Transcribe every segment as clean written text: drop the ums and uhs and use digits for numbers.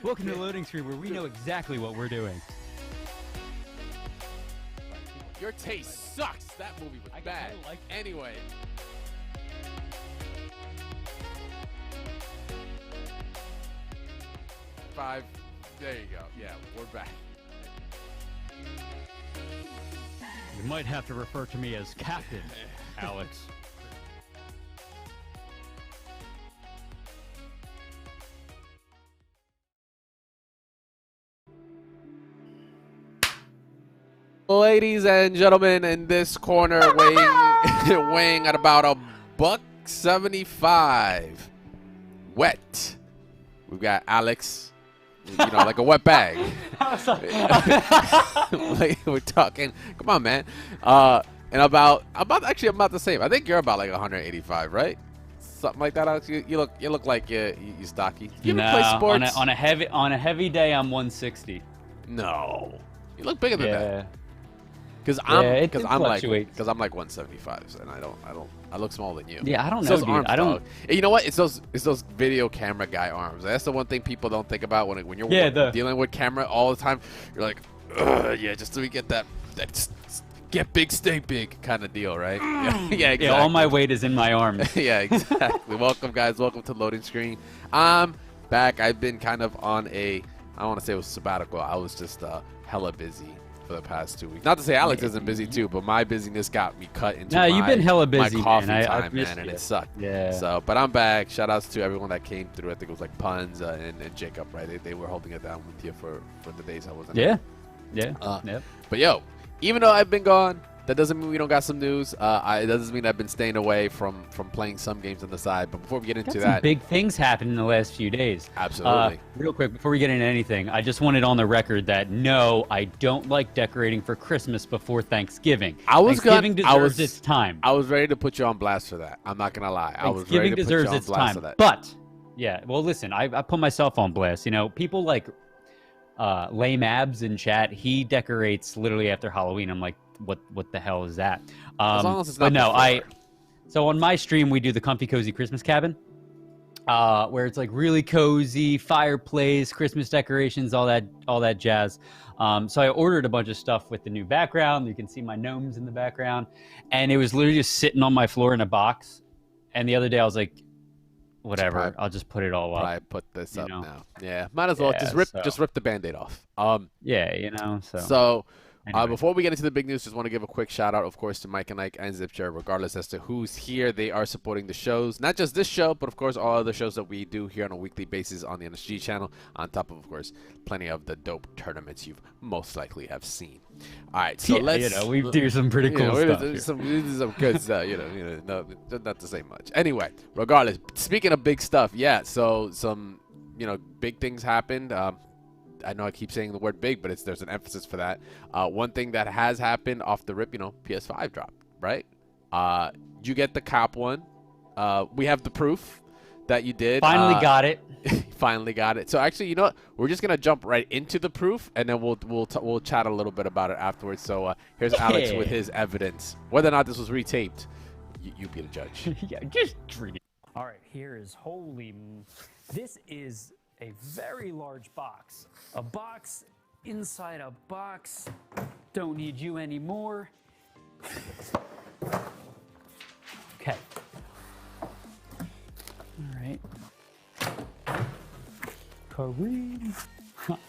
Welcome to the loading screen where we know exactly what we're doing. Your taste sucks. That movie was bad. Like anyway. Five. There you go. Yeah, we're back. You might have to refer to me as Captain, Alex. Ladies and gentlemen, in this corner, weighing at about $175, wet. We've got Alex, you know, like a wet bag. Like, we're talking. Come on, man. And about the same. I think you're about like 185, right? Something like that, Alex. You look like you stocky. You ever play sports? on a heavy day, I'm 160. No, you look bigger than that. Yeah. Because it I'm like fluctuates. 175, and I look smaller than you. Yeah, I don't It's know, those dude. arms, I don't. dog. And you know what? It's those video camera guy arms. That's the one thing people don't think about when you're dealing with camera all the time. You're like, ugh, yeah, just so we get that get big, stay big kind of deal, right? Yeah, exactly. Yeah, all my weight is in my arms. Yeah, exactly. Welcome, guys. Welcome to Loading Screen. I'm back. I've been kind of on I don't want to say it was sabbatical. I was just hella busy for the past 2 weeks. Not to say Alex isn't busy too, but my busyness got me cut into you've been hella busy, my coffee man. time, I've missed man, and you. it sucked. Yeah. So, but I'm back. Shout outs to everyone that came through. I think it was like Puns and Jacob, right? They were holding it down with you for the days I wasn't. Yeah. There. Yeah. Yep. But yo, even though I've been gone, that doesn't mean we don't got some news. It doesn't mean I've been staying away from playing some games on the side. But before we get into that, big things happened in the last few days. Absolutely. Real quick, before we get into anything, I just wanted on the record that no, I don't like decorating for Christmas before Thanksgiving. Thanksgiving deserves its time. I was ready to put you on blast for that. I'm not gonna lie. I was ready to put you on blast for that. But yeah, well, listen, I put myself on blast. You know, people like Lame Abs in chat. He decorates literally after Halloween. I'm like, what the hell is that? As long as it's not before. So on my stream we do the Comfy Cozy Christmas Cabin, where it's like really cozy, fireplace, Christmas decorations, all that jazz. So I ordered a bunch of stuff with the new background. You can see my gnomes in the background, and it was literally just sitting on my floor in a box. And the other day I was like, whatever, I'll just put it all up. I put this up now. Yeah, might as well just rip the Band-Aid off. Yeah, you know. So. Anyway. Before we get into the big news, just want to give a quick shout out, of course, to Mike and Ike and Zipchair, regardless as to who's here. They are supporting the shows, not just this show, but of course all other shows that we do here on a weekly basis on the NSG channel, on top of course, plenty of the dope tournaments you've most likely have seen. All right, so let's... we do some pretty cool stuff. We do some good stuff, no, not to say much. Anyway, regardless, speaking of big stuff, yeah, so some, big things happened. I know I keep saying the word big, but there's an emphasis for that. One thing that has happened off the rip, PS5 dropped, right? You get the cop one. We have the proof that you did. Finally got it. Finally got it. So actually, you know what? We're just gonna jump right into the proof, and then we'll chat a little bit about it afterwards. So here's Alex with his evidence. Whether or not this was retaped, you be the judge. Yeah, just read it. All right, here is this is a very large box. A box inside a box. Don't need you anymore. Okay. All right. Kareem.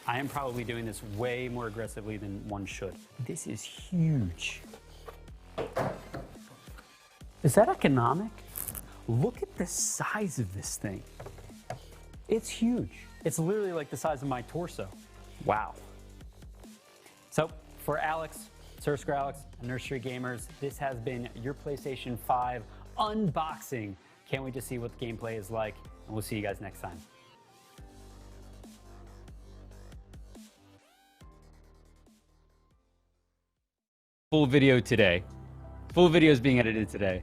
I am probably doing this way more aggressively than one should. This is huge. Is that economic? Look at the size of this thing. It's huge. It's literally like the size of my torso. Wow. So for Alex, Sursker Alex, and Nursery Gamers, this has been your PlayStation 5 unboxing. Can't wait to see what the gameplay is like, and we'll see you guys next time. Full video today. Full video is being edited today.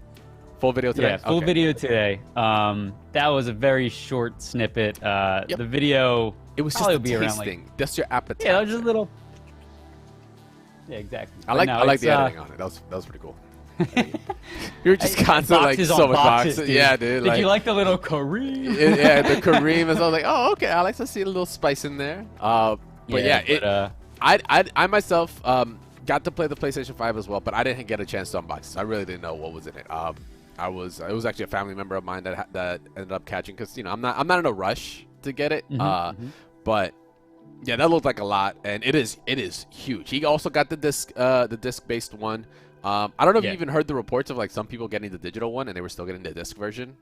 Full video today? Yeah, full video today. That was a very short snippet. The video... It was just a tasting. Just your appetite. Yeah, that was just a little... Yeah, exactly. I like the editing on it. That was pretty cool. You're just constantly like so much boxes. Dude. Yeah, dude. Did you like the little Kareem? Yeah, the Kareem. And so I was like, oh, okay, Alex, I see a little spice in there. I myself got to play the PlayStation 5 as well, but I didn't get a chance to unbox it. I really didn't know what was in it. It was actually a family member of mine that ended up catching, because I'm not in a rush to get it. But yeah, that looked like a lot, and it is huge. He also got the disc based one. I don't know if you even heard the reports of like some people getting the digital one and they were still getting the disc version.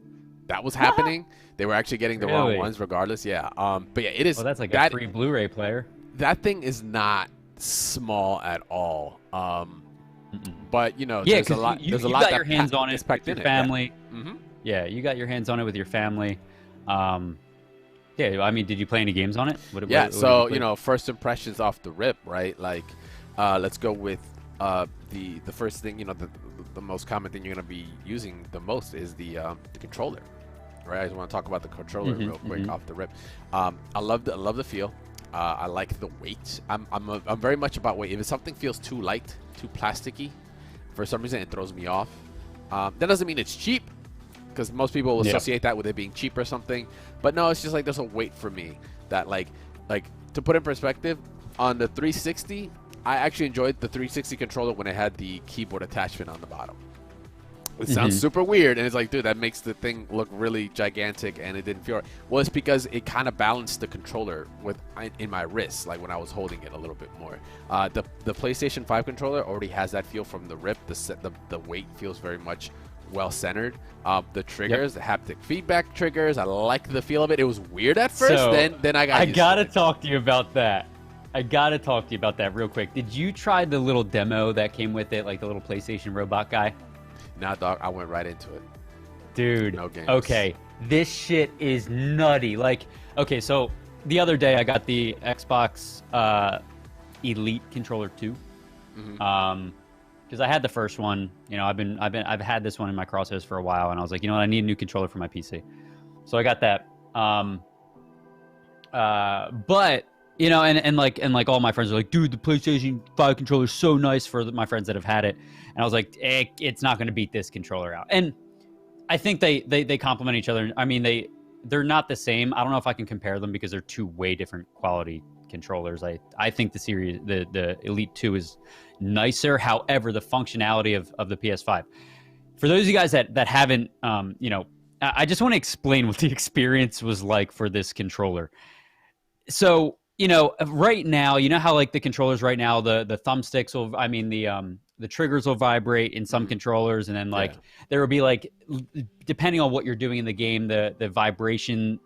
That was happening. They were actually getting the wrong ones regardless. Yeah. But yeah, it is. Well, that's like a free Blu-ray player. That thing is not small at all. But there's a lot. You got your hands on it with your family. Yeah, you got your hands on it with your family. Yeah, I mean, did you play any games on it? So first impressions off the rip, right? Like, let's go with the first thing. The most common thing you're gonna be using the most is the controller, right? I just want to talk about the controller real quick off the rip. I love the feel. I like the weight. I'm very much about weight. If something feels too light, too plasticky, for some reason it throws me off. That doesn't mean it's cheap, because most people will associate that with it being cheap or something. But no, it's just like there's a weight for me that like to put in perspective, on the 360, I actually enjoyed the 360 controller when it had the keyboard attachment on the bottom. It sounds super weird, and it's like, dude, that makes the thing look really gigantic, and it didn't feel right. Well, it's because it kind of balanced the controller in my wrist, like when I was holding it a little bit more. The PlayStation 5 controller already has that feel from the rip. The weight feels very much well-centered. The triggers, the haptic feedback triggers, I like the feel of it. It was weird at first, So, then I got I used gotta to it. talk to you about that. I gotta talk to you about that real quick. Did you try the little demo that came with it, like the little PlayStation robot guy? Nah, dog, I went right into it. Dude, No games. okay, this shit is nutty. Like, okay, so the other day I got the Xbox Elite Controller 2. Because I had the first one. You know, I've had this one in my crosshairs for a while, and I was like, you know what, I need a new controller for my PC. So I got that. But you know, and like all my friends are like, dude, the PlayStation 5 controller is so nice for my friends that have had it. And I was like, it's not going to beat this controller out. And I think they complement each other. I mean, they're not the same. I don't know if I can compare them because they're two way different quality controllers. I think the Elite 2 is nicer. However, the functionality of the PS5. For those of you guys that haven't, you know, I just want to explain what the experience was like for this controller. So, you know, right now, you know how like the controllers right now, the thumbsticks will, I mean, the triggers will vibrate in some controllers, and then like there will be like, depending on what you're doing in the game, the vibration,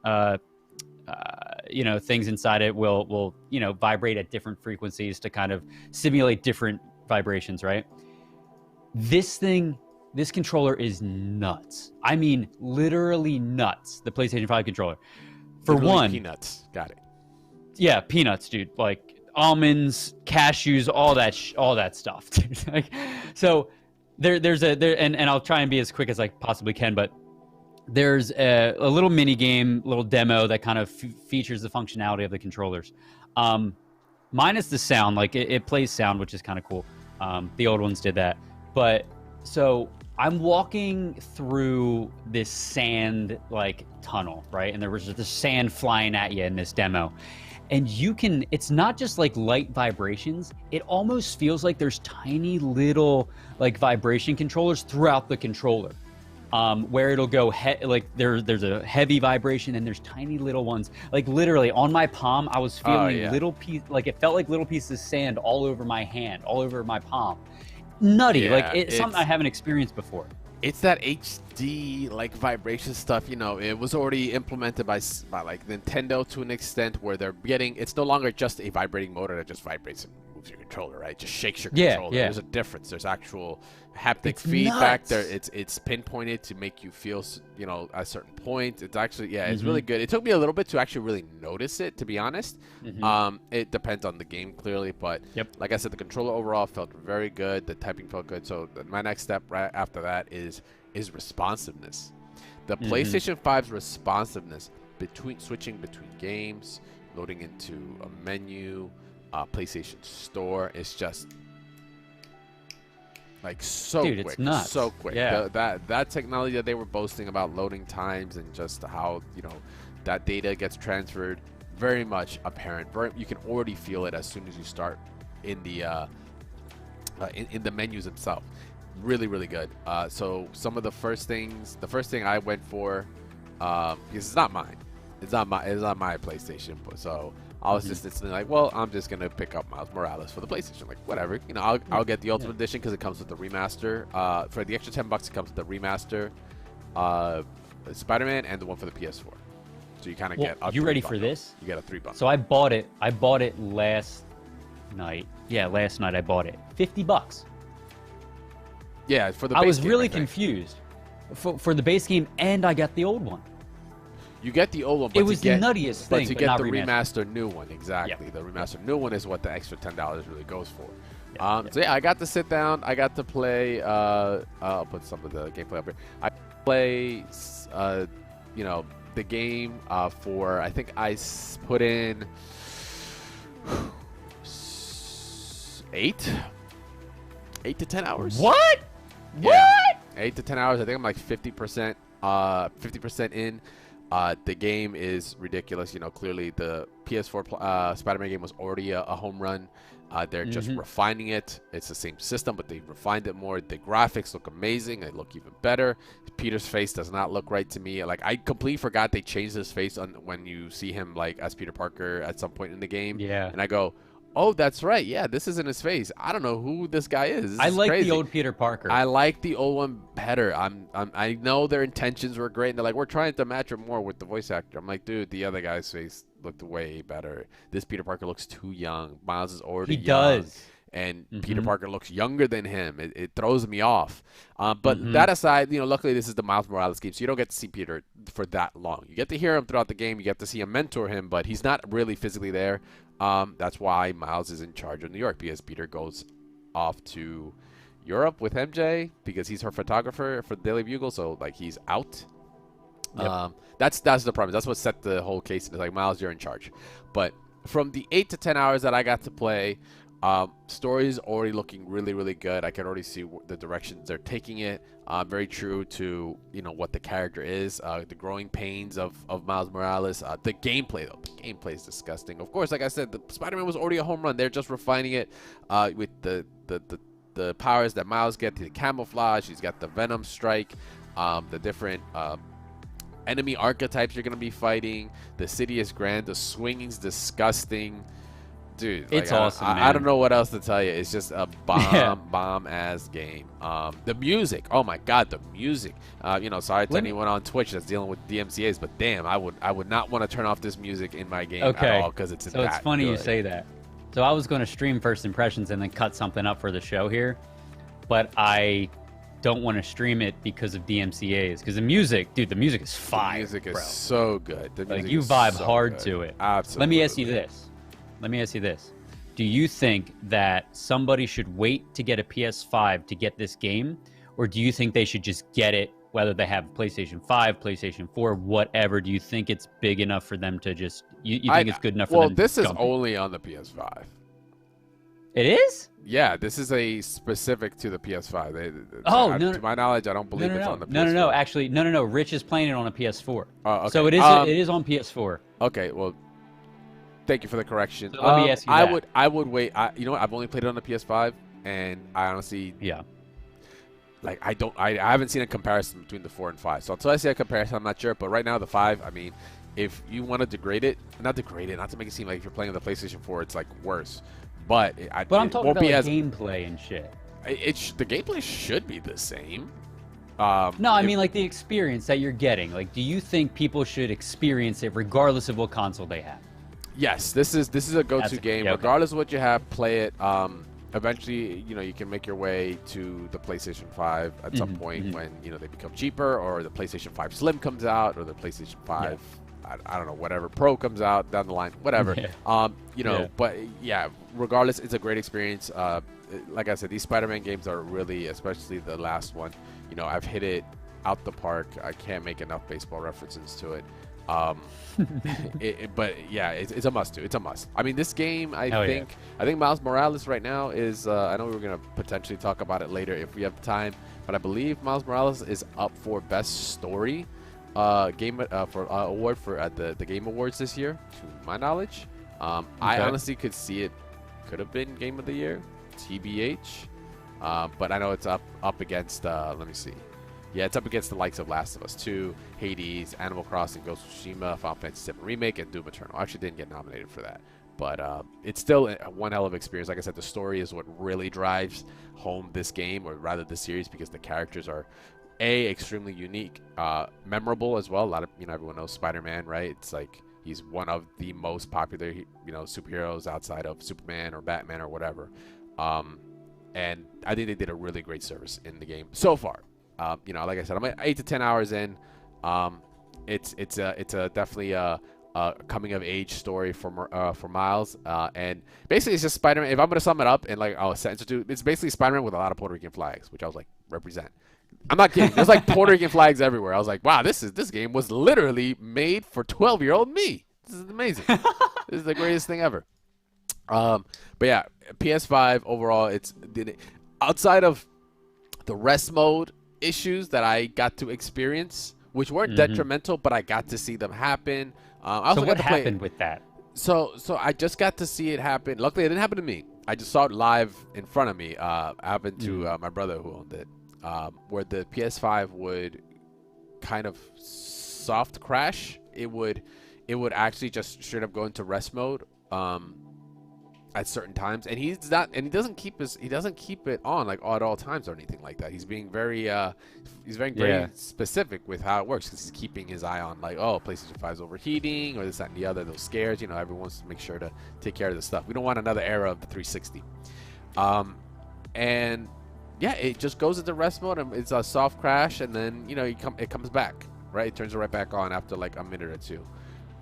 you know, things inside it will you know, vibrate at different frequencies to kind of simulate different vibrations, right? This controller is nuts. I mean, literally nuts. The PlayStation 5 controller. For Literally one, peanuts. Got it. yeah, peanuts, dude. Like almonds, cashews, all that stuff. Dude. Like, so and I'll try and be as quick as I possibly can, but there's a little mini game, little demo that kind of features the functionality of the controllers. Minus the sound, like it plays sound, which is kind of cool. The old ones did that, but so I'm walking through this sand like tunnel, right? And there was just the sand flying at you in this demo. And it's not just like light vibrations. It almost feels like there's tiny little like vibration controllers throughout the controller, where it'll go like there's a heavy vibration and there's tiny little ones. Like literally on my palm, I was feeling little piece, like it felt like little pieces of sand all over my hand, all over my palm. Nutty, Yeah, like it's something I haven't experienced before. It's that HD like vibration stuff, you know. It was already implemented by like Nintendo to an extent, where it's no longer just a vibrating motor that just vibrates and moves your controller, right? Just shakes your controller. Yeah. There's a difference. There's actual haptic feedback there. It's pinpointed to make you feel, you know, a certain point. It's actually it's really good. It took me a little bit to actually really notice it, to be honest. It depends on the game clearly, but like I said, the controller overall felt very good. The typing felt good. So my next step right after that is responsiveness. The PlayStation 5's responsiveness switching between games, loading into a menu, PlayStation Store is just like so Dude, quick, it's nuts. so quick. Yeah. That technology that they were boasting about, loading times and just how, you know, that data gets transferred, very much apparent. You can already feel it as soon as you start in the menus themselves. Really, really good. So some of the first thing I went for, because it's not mine, it's not my PlayStation, so I was just instantly like, well, I'm just gonna pick up Miles Morales for the PlayStation. Like, whatever, you know, I'll get the Ultimate Edition because it comes with the remaster. For the extra $10, it comes with the remaster, Spider-Man, and the one for the PS4. So you kind of get. You ready for this? You get a $3. So I bought it last night. Yeah, last night I bought it. $50. Yeah, for the base I was game, really I think. confused for the base game, and I got the old one. You get the old one, but It was the nuttiest thing, But to but get not the remastered. remaster new one, exactly. Yep. The remaster new one is what the extra $10 really goes for. So yeah, I got to sit down. I got to play. I'll put some of the gameplay up here. I play, you know, the game for. I think I put in 8 to 10 hours. What? Yeah. What? 8 to 10 hours. I think I'm like 50% in. The game is ridiculous. You know, clearly the PS4 Spider-Man game was already a home run. They're just refining it. It's the same system, but they refined it more. The graphics look amazing. They look even better. Peter's face does not look right to me. Like, I completely forgot they changed his face when you see him like as Peter Parker at some point in the game. Yeah. And I go, oh, that's right. Yeah, this isn't his face. I don't know who this guy is. I like crazy. the old Peter Parker. I like the old one better. I know their intentions were great, and they're like, we're trying to match it more with the voice actor. I'm like, dude, the other guy's face looked way better. This Peter Parker looks too young. Miles is already young. He does. And Peter Parker looks younger than him. It throws me off. But that aside, you know, luckily this is the Miles Morales game, so you don't get to see Peter for that long. You get to hear him throughout the game. You get to see him mentor him, but he's not really physically there. That's why Miles is in charge of New York, because Peter goes off to Europe with MJ because he's her photographer for the Daily Bugle. So like he's out. Yep. That's the problem. That's what set the whole case. It's like, Miles, you're in charge. But from the 8 to 10 hours that I got to play, story is already looking really, really good. I can already see the directions they're taking it. Very true to, you know, what the character is. The growing pains of Miles Morales. The gameplay, though. The gameplay is disgusting. Of course, like I said, the Spider-Man was already a home run. They're just refining it with the powers that Miles gets. The camouflage. He's got the Venom Strike. The different enemy archetypes you're going to be fighting. The city is grand. The swinging's disgusting. Dude, it's like, awesome, man. I don't know what else to tell you. It's just a bomb-ass game. The music. Oh, my God, the music. You know, sorry to anyone on Twitch that's dealing with DMCAs, but damn, I would not want to turn off this music in my game at all because it's so it's funny you say that. So I was going to stream First Impressions and then cut something up for the show here, but I don't want to stream it because of DMCAs. Because the music, dude, the music is fire. The music is bro. so good. The music like, you is vibe so hard good. to it. Absolutely. Let me ask you this. Do you think that somebody should wait to get a PS5 to get this game? Or do you think they should just get it, whether they have PlayStation 5, PlayStation 4, whatever? Do you think it's big enough for them to just... You think it's good enough for them to... Well, this is only on the PS5. It is? Yeah, this is a specific to the PS5. No. To my knowledge, I don't believe it's on the PS4. No. Actually, no. Rich is playing it on a PS4. Oh, okay. So it is on PS4. Okay, well... Thank you for the correction. So let me ask you that. I would wait. You know what? I've only played it on the PS5, and I honestly, like I haven't seen a comparison between the 4 and 5. So until I see a comparison, I'm not sure. But right now, the 5. I mean, if you want to degrade it, not to make it seem like if you're playing on the PlayStation 4, it's like worse. But I'm talking about like gameplay and shit. The gameplay should be the same. No, I mean like the experience that you're getting. Like, do you think people should experience it regardless of what console they have? Yes, this is a go-to game. Yeah, regardless of what you have, play it. Eventually, you know, you can make your way to the PlayStation 5 at some point when, you know, they become cheaper, or the PlayStation 5 Slim comes out, or the PlayStation 5, I don't know, whatever, Pro comes out down the line, whatever. You know, but yeah, regardless, it's a great experience. Like I said, these Spider-Man games are really, especially the last one, you know, I've hit it out the park. I can't make enough baseball references to it. But yeah, it's a must do. It's a must. I mean, this game, I think Miles Morales right now is. I know we were gonna potentially talk about it later if we have time, but I believe Miles Morales is up for best story game for award for at the Game Awards this year, to my knowledge. I honestly could see it could have been Game of the Year, TBH, but I know it's up against. Let me see. Yeah, it's up against the likes of Last of Us 2, Hades, Animal Crossing, Ghost of Tsushima, Final Fantasy VII Remake, and Doom Eternal. I actually didn't get nominated for that. But it's still one hell of an experience. Like I said, the story is what really drives home this game, or rather this series, because the characters are, extremely unique, memorable as well. A lot of, everyone knows Spider-Man, right? It's like he's one of the most popular, superheroes outside of Superman or Batman or whatever. And I think they did a really great service in the game so far. Like I said, I'm at 8 to 10 hours in. It's definitely a coming of age story for Miles. And basically, it's just Spider-Man. If I'm gonna sum it up in like a sentence or two, it's basically Spider-Man with a lot of Puerto Rican flags, which I was like, represent. I'm not kidding. There's like Puerto Rican flags everywhere. I was like, wow, this game was literally made for 12-year-old me. This is amazing. This is the greatest thing ever. But yeah, PS5 overall, outside of the rest mode issues that I got to experience, which weren't detrimental, but I got to see them happen. I also So what happened with that? So I just got to see it happen. Luckily, it didn't happen to me. I just saw it live in front of me. Happened to my brother who owned it, where the PS5 would kind of soft crash. It would actually just straight up go into rest mode at certain times, and he doesn't keep it on like at all times or anything like that. He's being very very specific with how it works, because he's keeping his eye on like, oh, PlayStation 5 is overheating or this, that, and the other. Those scares, everyone wants to make sure to take care of this stuff. We don't want another era of the 360. And yeah, it just goes into rest mode, and it's a soft crash, and then it comes back, right? It turns it right back on after like a minute or two.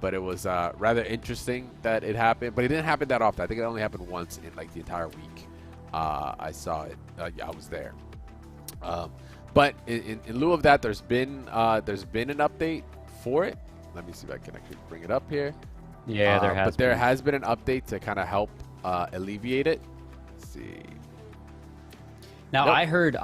But it was rather interesting that it happened, but it didn't happen that often. I think it only happened once in like the entire week. I saw it. I was there. But in lieu of that, there's been an update for it. Let me see if I can actually bring it up here. Yeah, there has been an update to kind of help alleviate it. Let's see. Now I heard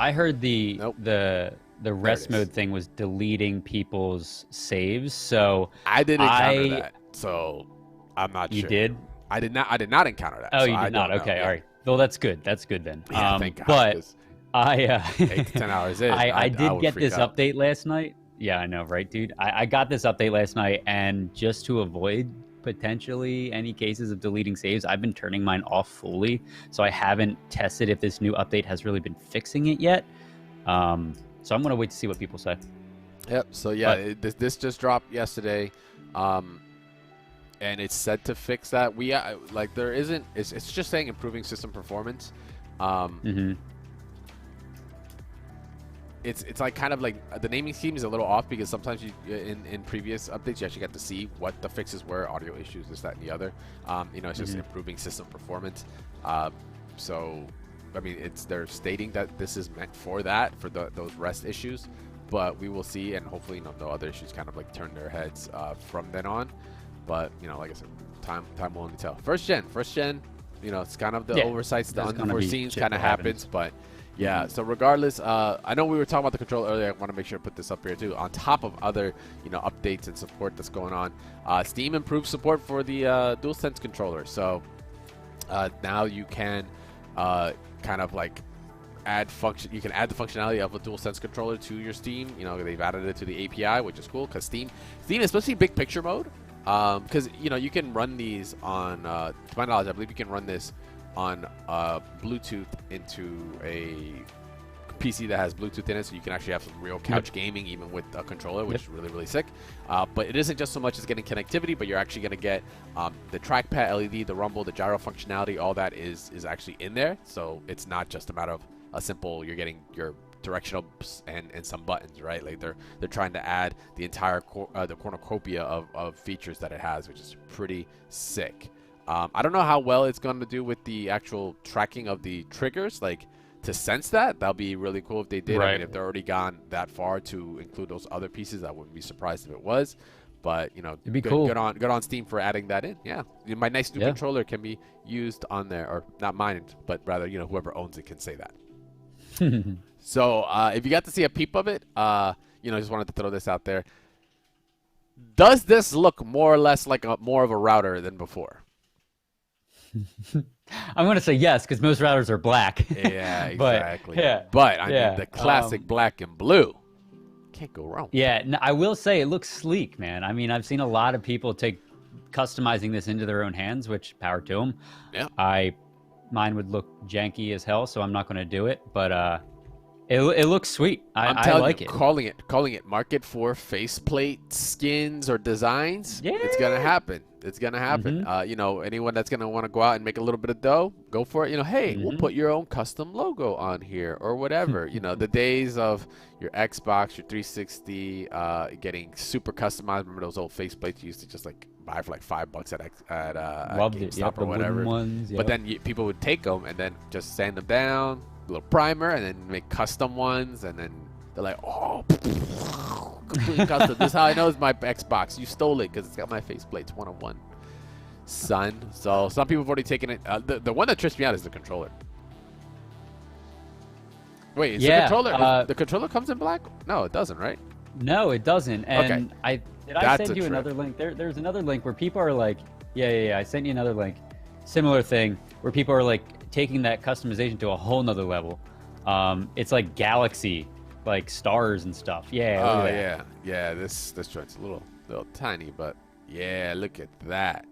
the rest mode thing was deleting people's saves. So I didn't encounter that. So I'm not sure. You did? I did not encounter that. Oh, so you did not. Okay, all right. Well, that's good. That's good then. Yeah, thank God, but I 8 to 10 hours in. I did get this out. update last night. Yeah, I know, right, dude? I got this update last night, and just to avoid potentially any cases of deleting saves, I've been turning mine off fully. So I haven't tested if this new update has really been fixing it yet. So I'm gonna wait to see what people say. Yep. So yeah, this just dropped yesterday, and it's said to fix that. There isn't. It's just saying improving system performance. It's like kind of like the naming scheme is a little off, because sometimes in previous updates you actually got to see what the fixes were, audio issues, this, that, and the other. It's just improving system performance. So I mean, they're stating that this is meant for that, for those rest issues, but we will see, and hopefully no other issues kind of like turn their heads from then on. But like I said, time will only tell. First gen, it's kind of the oversights, the unforeseens kind of happens, but yeah. So regardless, I know we were talking about the controller earlier. I want to make sure to put this up here too. On top of other updates and support that's going on, Steam improved support for the DualSense controller. So now you can kind of like you can add the functionality of a DualSense controller to your Steam. They've added it to the API, which is cool, because Steam, especially big picture mode, because you can run these on to my knowledge, I believe you can run this on Bluetooth into a PC that has Bluetooth in it, so you can actually have some real couch gaming even with a controller, which is really, really sick. But it isn't just so much as getting connectivity, but you're actually going to get the trackpad LED, the rumble, the gyro functionality. All that is actually in there, so it's not just a matter of a simple, you're getting your directional and some buttons, right? Like they're trying to add the entire the cornucopia of features that it has, which is pretty sick. I don't know how well it's going to do with the actual tracking of the triggers, like to sense that'll be really cool if they did. I mean, if they're already gone that far to include those other pieces, I wouldn't be surprised if it was. But it'd be cool. Good on Steam for adding that in. Yeah, my nice new controller can be used on there, or not mine, but rather whoever owns it can say that. So if you got to see a peep of it, just wanted to throw this out there. Does this look more or less like more of a router than before? I'm going to say yes, because most routers are black. Yeah, exactly. But I mean, the classic black and blue. Can't go wrong. Yeah, I will say it looks sleek, man. I mean, I've seen a lot of people take customizing this into their own hands, which power to them. Yeah. Mine would look janky as hell, so I'm not going to do it. But it looks sweet. I like it. Calling it market for faceplate skins or designs. Yeah, it's gonna happen. It's gonna happen. Anyone that's gonna want to go out and make a little bit of dough, go for it. Hey, we'll put your own custom logo on here or whatever. The days of your Xbox, your 360, getting super customized. Remember those old faceplates you used to just like buy for like $5 at GameStop or whatever. Ones, but then people would take them and then just sand them down, a little primer, and then make custom ones, and then they're like, oh, completely custom. This is how I know it's my Xbox. You stole it because it's got my faceplates 101. Sun. So some people have already taken it. The one that trips me out is the controller. Wait, is the controller comes in black? No, it doesn't, right? No, it doesn't. And okay. I send you another link? There's another link where people are like, yeah. I sent you another link. Similar thing where people are like taking that customization to a whole nother level. It's like galaxy, like stars and stuff. Yeah. Oh yeah. This joint's a little tiny, but yeah, look at that.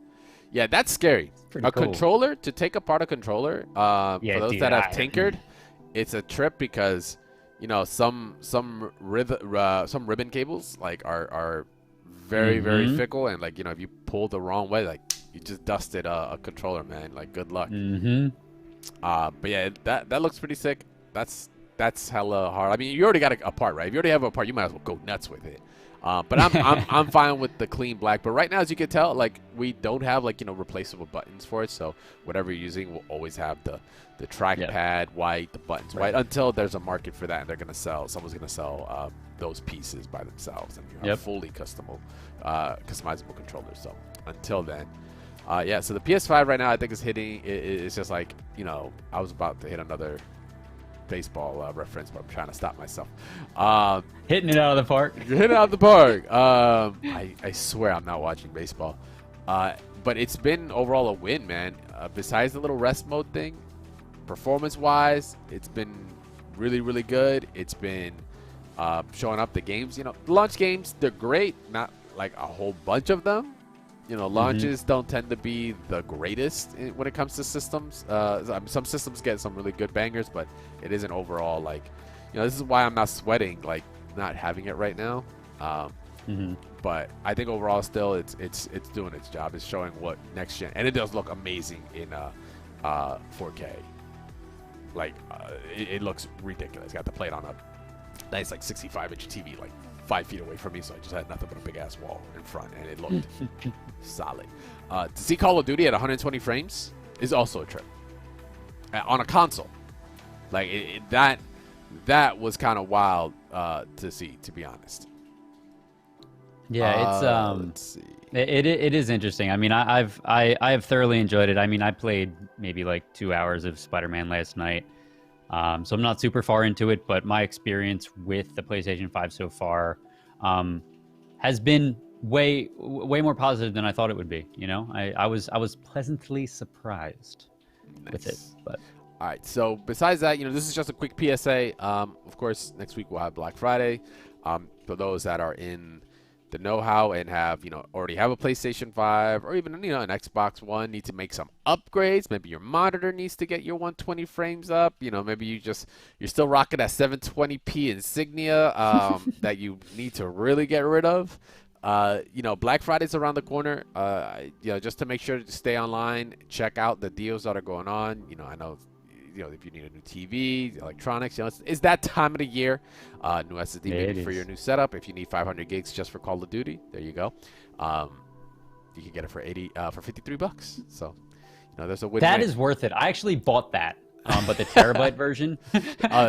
Yeah, that's scary. Cool. Controller, to take apart a controller, for those that have tinkered, it's a trip because, you know, some ribbon cables like are very very fickle, and like, you know, if you pull the wrong way, like you just dusted a controller, man. Like, good luck. But yeah, that looks pretty sick. That's hella hard. I mean, you already got a part, right? If you already have a part, you might as well go nuts with it. But I'm fine with the clean black. But right now, as you can tell, like, we don't have, like, you know, replaceable buttons for it. So whatever you're using will always have the trackpad white, the buttons white, until there's a market for that, and someone's gonna sell those pieces by themselves, and you have fully customizable controllers. So until then, yeah. So the PS5 right now, I think is hitting. It's just like, you know, I was about to hit another baseball reference, but I'm trying to stop myself. Hitting it out of the park. Hitting it out of the park. I swear I'm not watching baseball. But it's been overall a win, man. Besides the little rest mode thing, performance-wise, it's been really, really good. It's been showing up the games. You know, launch games, they're great. Not like a whole bunch of them. You know, launches don't tend to be the greatest when it comes to systems. Some systems get some really good bangers, but it isn't overall, like, you know, this is why I'm not sweating, like, not having it right now. But I think overall still it's doing its job. It's showing what next gen, and it does look amazing in 4K. Like, it looks ridiculous. Got to play it on a nice, like, 65-inch TV, like 5 feet away from me, so I just had nothing but a big ass wall in front, and it looked solid. To see Call of Duty at 120 frames is also a trip on a console. Like, that was kind of wild to see, to be honest. Yeah, it's let's see. It is interesting. I mean, I have thoroughly enjoyed it. I mean, I played maybe like 2 hours of Spider-Man last night. So I'm not super far into it, but my experience with the PlayStation 5 so far has been way more positive than I thought it would be. You know, I was pleasantly surprised with it. But all right, so besides that, you know, this is just a quick PSA. Of course, next week we'll have Black Friday. For those that are in the know-how and have, you know, already have a PlayStation 5 or even, you know, an Xbox One, need to make some upgrades. Maybe your monitor needs to get your 120 frames up. You know, maybe you're still rocking that 720p Insignia that you need to really get rid of. You know, Black Friday's around the corner. You know, just to make sure to stay online, check out the deals that are going on. You know, I know, you know, if you need a new TV, electronics, you know, it's that time of the year. New SSD maybe for your new setup. If you need 500 gigs just for Call of Duty, there you go. You can get it for $53. So, you know, there's a win-win. That is worth it. I actually bought that, but the terabyte version. The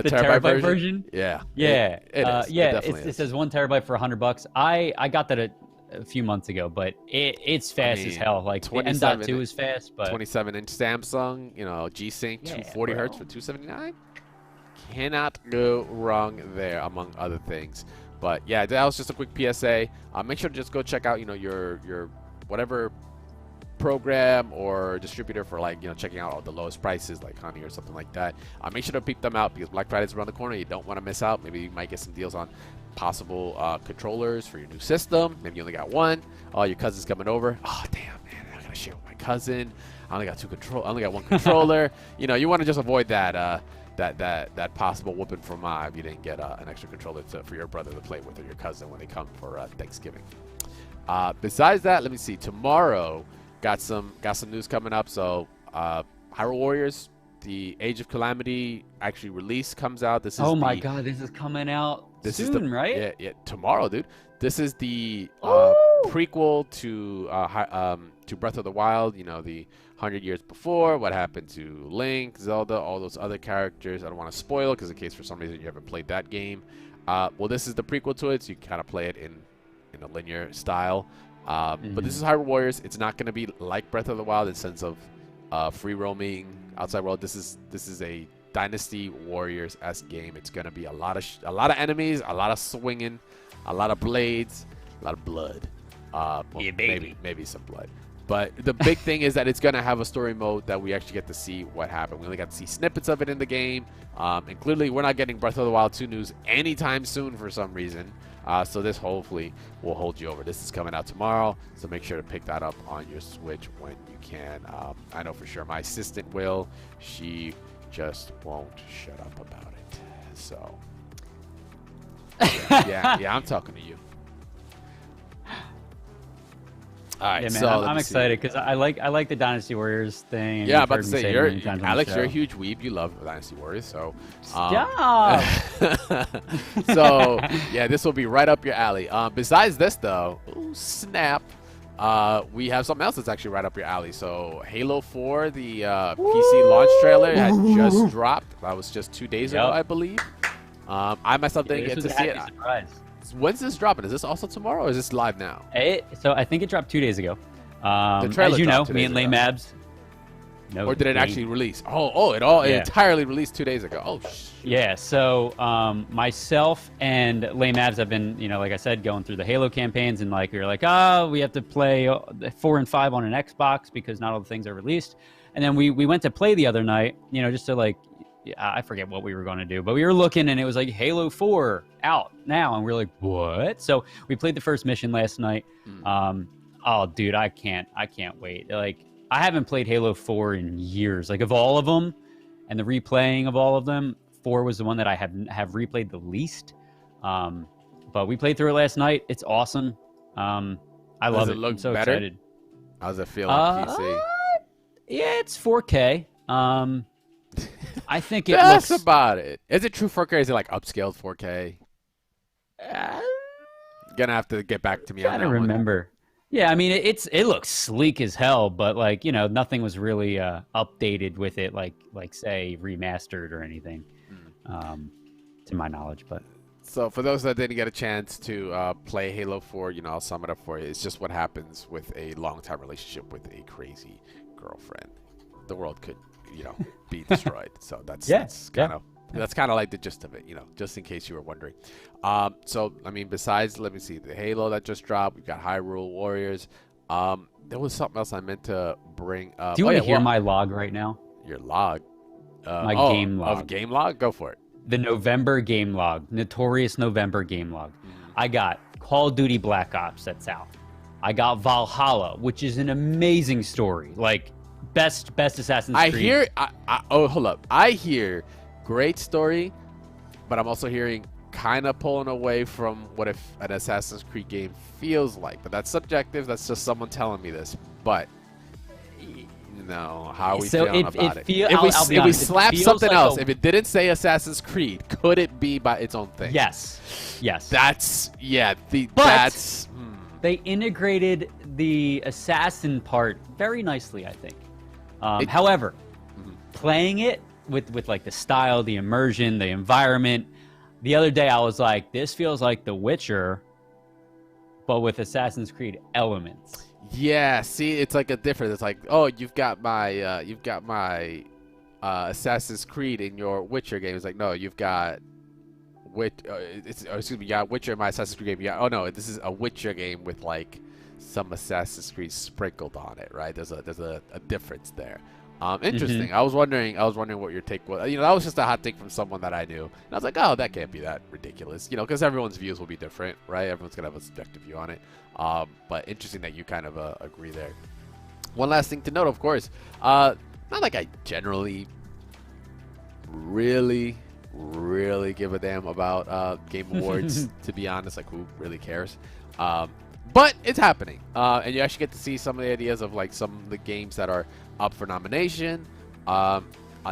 terabyte version. Yeah. Yeah. It is. Yeah. It says 1 terabyte for $100. I got that a few months ago, but it's fast as hell. Like, the M.2 is fast, but 27-inch Samsung, you know, G-Sync 240 hertz for $279. Cannot go wrong there, among other things. But yeah, that was just a quick PSA. Make sure to just go check out, you know, your whatever program or distributor for, like, you know, checking out all the lowest prices, like Honey or something like that. Make sure to peep them out because Black Friday's around the corner. You don't want to miss out. Maybe you might get some deals on possible controllers for your new system. Maybe you only got one. Oh, your cousin's coming over. Oh, damn, man, I gotta share with my cousin. I only got one controller. You know, you want to just avoid that that possible whooping from if you didn't get an extra controller for your brother to play with or your cousin when they come for Thanksgiving. Besides that, let me see. Tomorrow got some news coming up. So Hyrule Warriors, the Age of Calamity actually release comes out. This is my god, this is coming out soon, right? Yeah, tomorrow, dude. This is the prequel to Breath of the Wild. You know, the 100 years before, what happened to Link, Zelda, all those other characters. I don't want to spoil it because in case for some reason you haven't played that game. Well, this is the prequel to it, so you can kind of play it in a linear style. But this is Hyrule Warriors. It's not going to be like Breath of the Wild in the sense of free roaming outside world. This is a Dynasty Warriors-esque game. It's going to be a lot of enemies, a lot of swinging, a lot of blades, a lot of blood. Well, Yeah, baby. maybe some blood. But the big thing is that it's going to have a story mode that we actually get to see what happened. We only got to see snippets of it in the game. And clearly, we're not getting Breath of the Wild 2 news anytime soon for some reason. So this hopefully will hold you over. This is coming out tomorrow, so make sure to pick that up on your Switch when you can. I know for sure my assistant will. She just won't shut up about it. So, yeah, I'm talking to you. All right, Yeah, man, so I'm excited because I like the Dynasty Warriors thing. Yeah, I'm about to You've heard me say, it many times on the Alex, you're a show. huge weeb. You love Dynasty Warriors, so. Stop. So, yeah, this will be right up your alley. Besides this, though, ooh, snap, we have something else that's actually right up your alley. So, Halo 4, the PC launch trailer had just dropped. That was just 2 days ago, I believe. I myself didn't get to see it. Surprise. When's this dropping? Is this also tomorrow, or is this live now? So I think it dropped 2 days ago. trailer As you know, dropped 2 me days and Lame ago. Mabs. No, Or did it Lame- actually release? It Yeah. entirely released 2 days ago. Oh, Yeah, so myself and Lame Mabs have been, like I said, going through the Halo campaigns, and we were like, we have to play 4 and 5 on an Xbox because not all the things are released. And then we went to play the other night, just to I forget what we were going to do, but we were looking and it was like Halo 4 out now, and we're like, what? So we played the first mission last night. Oh, dude, I can't wait. I haven't played Halo 4 in years. Of all of them, and the replaying of all of them, 4 was the one that I have replayed the least. But we played through it last night. It's awesome. I love it. Look I'm so better? excited. How's it feel on PC? Yeah, it's 4K. I think it That's looks. about it. Is it true 4K? Or is it upscaled 4K? Gonna have to get back to me on I that don't one. remember. Yeah, I mean it looks sleek as hell, but nothing was really updated with it, say remastered or anything, to my knowledge. But So for those that didn't get a chance to play Halo 4, I'll sum it up for you. It's just what happens with a long-time relationship with a crazy girlfriend. The world could, be destroyed. So that's kind of like the gist of it, just in case you were wondering. So I mean, besides, let me see, the Halo that just dropped, we've got Hyrule Warriors. There was something else I meant to bring up. do you want to hear my log right now? Your log? My game log. Of game log? Go for it. The November game log, notorious November game log. I got Call of Duty Black Ops that's out. I got Valhalla, which is an amazing story. Best Assassin's Creed. Hold up. I hear great story, but I'm also hearing kind of pulling away from what if an Assassin's Creed game feels like. But that's subjective. That's just someone telling me this. But how are we feeling about it? If we slap something else, if it didn't say Assassin's Creed, could it be by its own thing? Yes. They integrated the assassin part very nicely, I think. However, playing it with the style, the immersion, the environment, the other day I was like, this feels like The Witcher, but with Assassin's Creed elements. Yeah, see, it's a difference. It's you've got my Assassin's Creed in your Witcher game. It's no, you've got you got Witcher in my Assassin's Creed game. Yeah, this is a Witcher game with some Assassin's Creed sprinkled on it, right? There's a difference there. Interesting. I was wondering what your take was. That was just a hot take from someone that I knew, and I was like, oh, that can't be that ridiculous. Because everyone's views will be different, right? Everyone's gonna have a subjective view on it. But interesting that you kind of agree there. One last thing to note, of course, not I generally really give a damn about Game Awards. To be honest, who really cares? But it's happening, and you actually get to see some of the ideas of some of the games that are up for nomination, on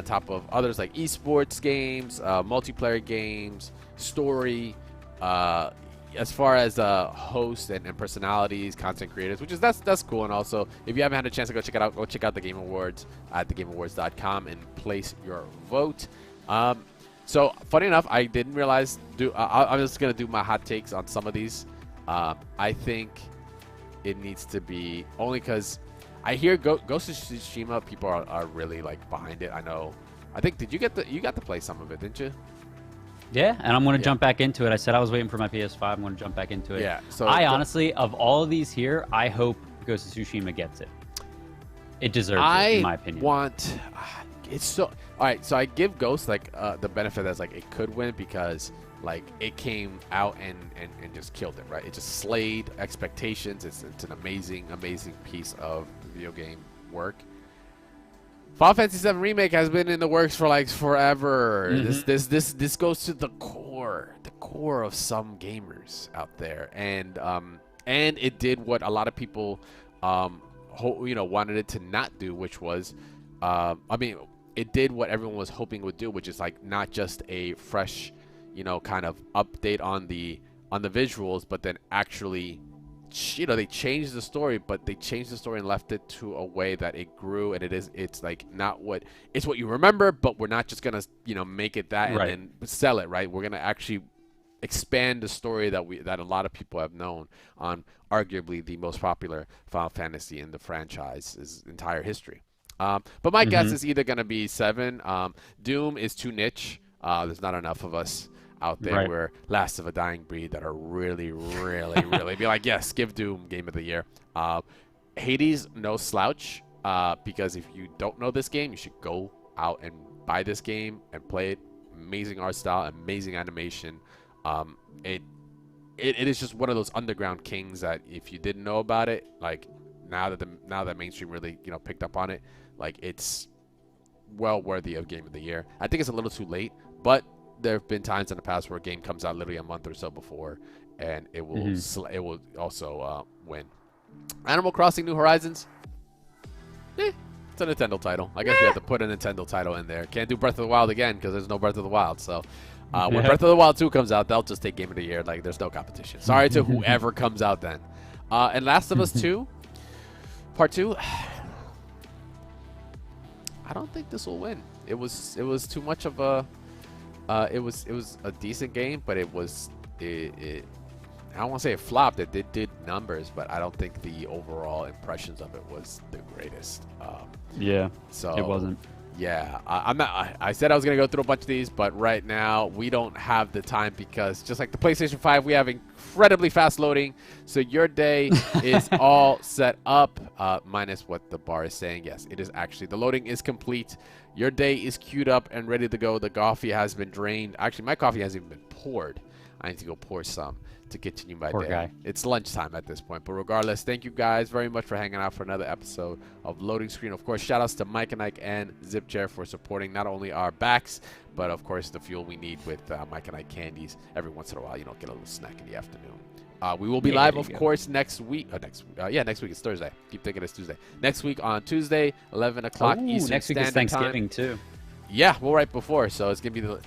top of others like esports games, multiplayer games, story. As far as hosts and personalities, content creators, which is that's cool. And also, if you haven't had a chance to go check it out, go check out the Game Awards at thegameawards.com and place your vote. So funny enough, I didn't realize. I'm just gonna do my hot takes on some of these. I think it needs to be only because I hear Ghost of Tsushima people are really like behind it. I know. I think you got to play some of it, didn't you? Yeah, and I'm going to jump back into it. I said I was waiting for my PS5. I'm going to jump back into it. Yeah. So I honestly, of all of these here, I hope Ghost of Tsushima gets it. It deserves it, in my opinion. It's so all right. So I give Ghost like the benefit that's like it could win because like it came out and just killed it, right? It just slayed expectations. It's an amazing piece of video game work. Final Fantasy VII Remake has been in the works for like forever. This goes to the core of some gamers out there, and it did what a lot of people wanted it to not do, which was it did what everyone was hoping it would do, which is like not just a fresh kind of update on the visuals, but then actually they changed the story, but they changed the story and left it to a way that it grew, and it's like not what it's what you remember, but we're not just gonna make it that and then sell it, right? We're gonna actually expand the story that a lot of people have known on arguably the most popular Final Fantasy in the franchise's entire history. But my guess is either gonna be 7. Doom is too niche. There's not enough of us out there. We're last of a dying breed that are really be like, yes, give Doom Game of the Year. Hades, no slouch, because if you don't know this game, you should go out and buy this game and play it. Amazing art style, amazing animation. It is just one of those underground kings that if you didn't know about it, like now that mainstream really picked up on it, like it's well worthy of Game of the Year. I think it's a little too late, but there have been times in the past where a game comes out literally a month or so before, and it will also win. Animal Crossing: New Horizons. It's a Nintendo title. I guess we have to put a Nintendo title in there. Can't do Breath of the Wild again because there's no Breath of the Wild. So when Breath of the Wild 2 comes out, they'll just take Game of the Year. Like there's no competition. Sorry to whoever comes out then. And Last of Us 2, Part 2. I don't think this will win. It was too much of a. It was a decent game, but it I don't want to say it flopped. It did numbers, but I don't think the overall impressions of it was the greatest. So it wasn't. Yeah, I said I was gonna go through a bunch of these, but right now we don't have the time because just like the PlayStation 5, we have incredibly fast loading. So your day is all set up, minus what the bar is saying. Yes, it is actually the loading is complete. Your day is queued up and ready to go. The coffee has been drained. Actually, my coffee hasn't even been poured. I need to go pour some to continue my Poor day. guy. It's lunchtime at this point. But regardless, thank you guys very much for hanging out for another episode of Loading Screen. Of course, shout outs to Mike and Ike and Zip Chair for supporting not only our backs, but of course the fuel we need with Mike and Ike candies. Every once in a while, get a little snack in the afternoon. We will be live, of course, next week. Next week is Thursday. Keep thinking it's Tuesday. Next week on Tuesday, 11 o'clock Eastern next week Standard is Thanksgiving Time. too. Yeah, well, right before. So it's going to be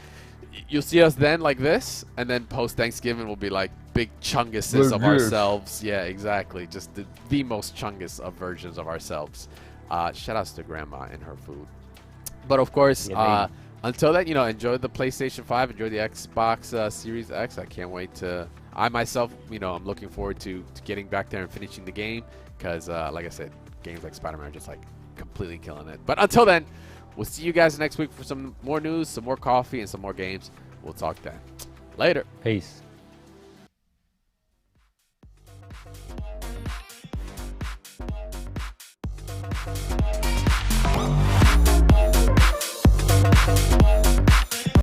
you'll see us then like this, and then post-Thanksgiving will be like big chunguses of ourselves. Yeah, exactly. Just the most chungus of versions of ourselves. Shout outs to Grandma and her food. But, of course, until then, enjoy the PlayStation 5. Enjoy the Xbox Series X. I can't wait to... I myself, I'm looking forward to getting back there and finishing the game because, like I said, games like Spider-Man are just like completely killing it. But until then, we'll see you guys next week for some more news, some more coffee, and some more games. We'll talk then. Later. Peace.